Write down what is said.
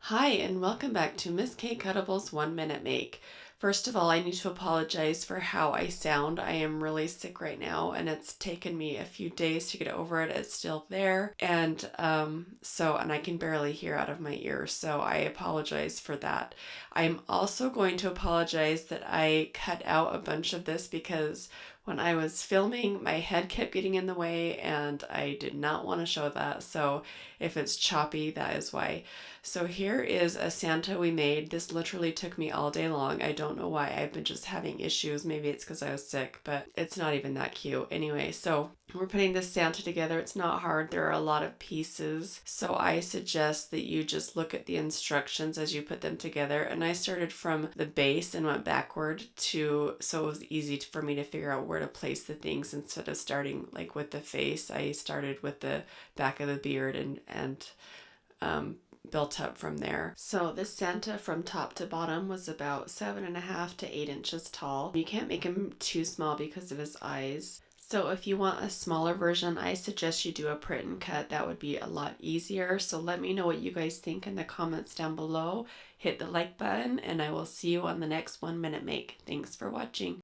Hi, and welcome back to Miss K Cuttable's 1 Minute Make. First of all, I need to apologize for how I sound. I am really sick right now, and it's taken me a few days to get over it. It's still there, and I can barely hear out of my ears, so I apologize for that. I'm also going to apologize that I cut out a bunch of this because when I was filming, my head kept getting in the way, and I did not want to show that. So if it's choppy, that is why. So here is a Santa we made. This literally took me all day long. I don't know why. I've been just having issues. Maybe it's because I was sick, but it's not even that cute. Anyway, so we're putting this Santa together. It's not hard. There are a lot of pieces. So I suggest that you just look at the instructions as you put them together. And I started from the base and went backward so it was easy for me to figure out where to place the things instead of starting like with the face. I started with the back of the beard and built up from there. So this Santa from top to bottom was about 7.5 to 8 inches tall. You can't make him too small because of his eyes. So if you want a smaller version, I suggest you do a print and cut. That would be a lot easier. So let me know what you guys think in the comments down below. Hit the like button, and I will see you on the next 1 Minute Make. Thanks for watching.